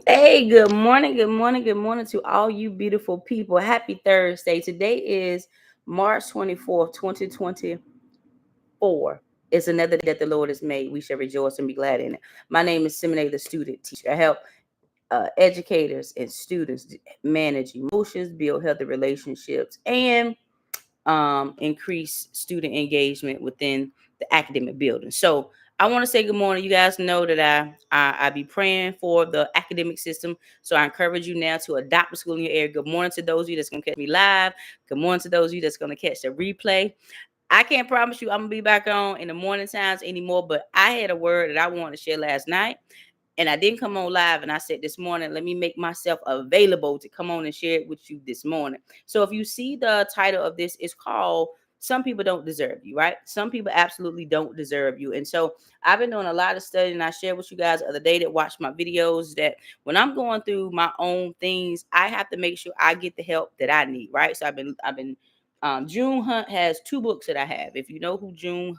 Hey, good morning, good morning, good morning to all you beautiful people. Happy Thursday. Today is March 24th, 2024. It's another day that the Lord has made. We shall rejoice and be glad in it. My name is Simone, the student teacher. I help educators and students manage emotions, build healthy relationships, and increase student engagement within the academic building. So I want to say good morning. You guys know that I be praying for the academic system. So I encourage you now to adopt a school in your area. Good morning to those of you that's gonna catch me live. Good morning to those of you that's gonna catch the replay. I can't promise you I'm gonna be back on in the morning times anymore, but I had a word that I wanted to share last night and I didn't come on live. And I said this morning, let me make myself available to come on and share it with you this morning. So if you see the title of this, it's called Some People Don't Deserve You, right? Some people absolutely don't deserve you. And so I've been doing a lot of studying. And I shared with you guys the other day that watched my videos that when I'm going through my own things, I have to make sure I get the help that I need, right? So I've been June Hunt has two books that I have. If you know who June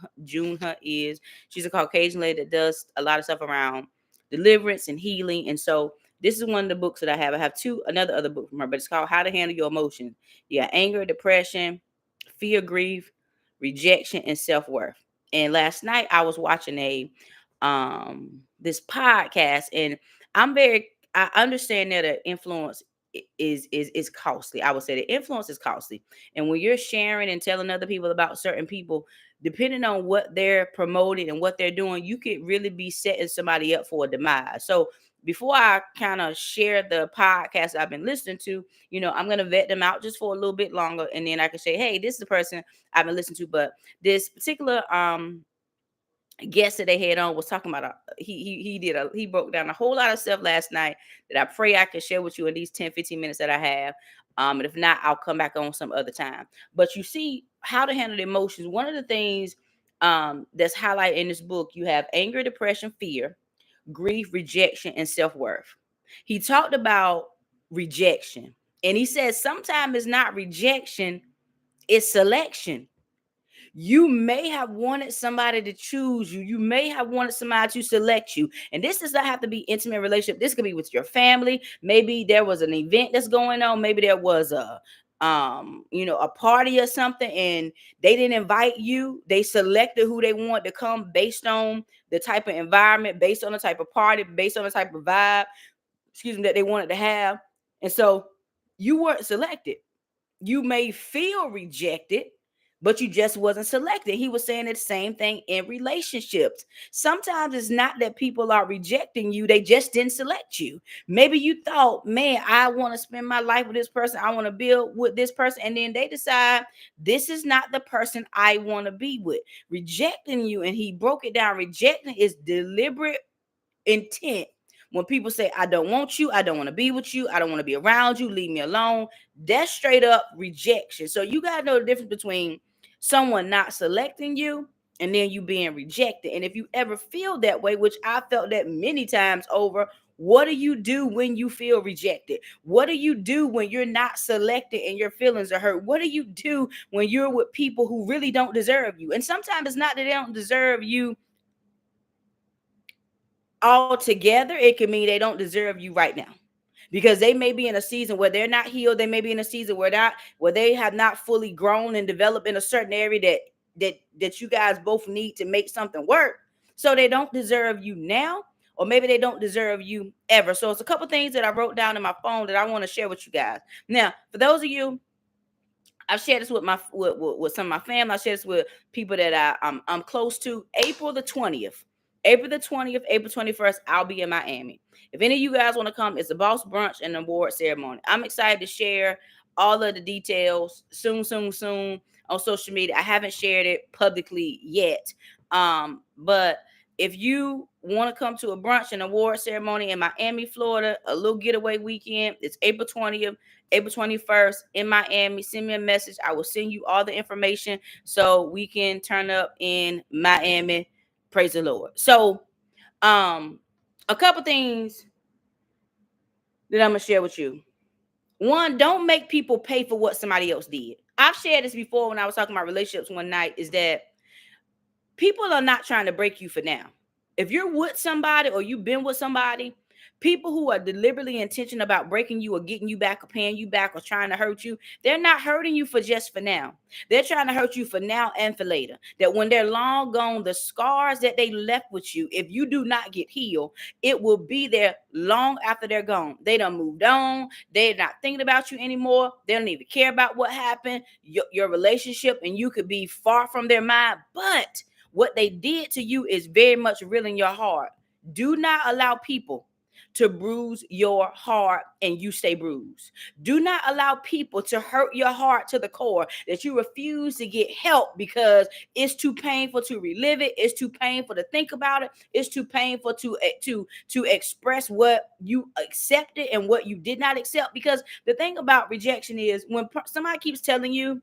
Hunt is, she's a Caucasian lady that does a lot of stuff around deliverance and healing. And so this is one of the books that I have. I have another other book from her, but it's called How to Handle Your Emotions. Yeah, anger, depression, fear, grief, rejection, and self-worth. And last night I was watching a this podcast, and I understand that the influence is costly. I would say the influence is costly. And when you're sharing and telling other people about certain people, depending on what they're promoting and what they're doing, you could really be setting somebody up for a demise. So before I kind of share the podcast I've been listening to, I'm going to vet them out just for a little bit longer. And then I can say, hey, this is the person I've been listening to. But this particular guest that they had on was talking about he broke down a whole lot of stuff last night that I pray I can share with you in these 10-15 minutes that I have. And if not, I'll come back on some other time. But you see how to handle the emotions. One of the things that's highlighted in this book, you have anger, depression, fear, grief, rejection, and self-worth. He talked about rejection, and he said sometimes it's not rejection, it's selection. You may have wanted somebody to choose you. You may have wanted somebody to select you. And this does not have to be intimate relationship. This could be with your family. Maybe there was an event that's going on. Maybe there was a party or something, and they didn't invite you. They selected who they want to come based on the type of environment, based on the type of party, based on the type of vibe, that they wanted to have. And so you weren't selected. You may feel rejected, but you just wasn't selected. He was saying the same thing in relationships. Sometimes it's not that people are rejecting you, they just didn't select you. Maybe you thought, man, I want to spend my life with this person, I want to build with this person, and then they decide this is not the person I want to be with. Rejecting you, and he broke it down. Rejecting is deliberate intent. When people say, I don't want you, I don't want to be with you, I don't want to be around you, leave me alone, that's straight up rejection. So you got to know the difference between someone not selecting you and then you being rejected. And if you ever feel that way, which I felt that many times over, what do you do when you feel rejected? What do you do when you're not selected and your feelings are hurt? What do you do when you're with people who really don't deserve you? And sometimes it's not that they don't deserve you altogether. It could mean they don't deserve you right now, because they may be in a season where they're not healed. They may be in a season where they have not fully grown and developed in a certain area that you guys both need to make something work. So they don't deserve you now, or maybe they don't deserve you ever. So it's a couple things that I wrote down in my phone that I want to share with you guys. Now, for those of you, I've shared this with with some of my family. I shared this with people that I'm close to. April 21st, I'll be in Miami. If any of you guys want to come, it's a boss brunch and award ceremony. I'm excited to share all of the details soon on social media. I haven't shared it publicly yet. But if you want to come to a brunch and award ceremony in Miami, Florida, a little getaway weekend, it's April 20th, April 21st in Miami. Send me a message. I will send you all the information so we can turn up in Miami. Praise the Lord. So, a couple things that I'm going to share with you. One, don't make people pay for what somebody else did. I've shared this before when I was talking about relationships one night, is that people are not trying to break you for now. If you're with somebody or you've been with somebody, People who are deliberately intentional about breaking you or getting you back or paying you back or trying to hurt you, they're not hurting you for just for now. They're trying to hurt you for now and for later. That when they're long gone, the scars that they left with you, if you do not get healed, it will be there long after they're gone. They done moved on. They're not thinking about you anymore. They don't even care about what happened, your relationship, and you could be far from their mind. But what they did to you is very much real in your heart. Do not allow people to bruise your heart and you stay bruised. Do not allow people to hurt your heart to the core that you refuse to get help because it's too painful to relive it. It's too painful to think about it. It's too painful to express what you accepted and what you did not accept. Because the thing about rejection is when somebody keeps telling you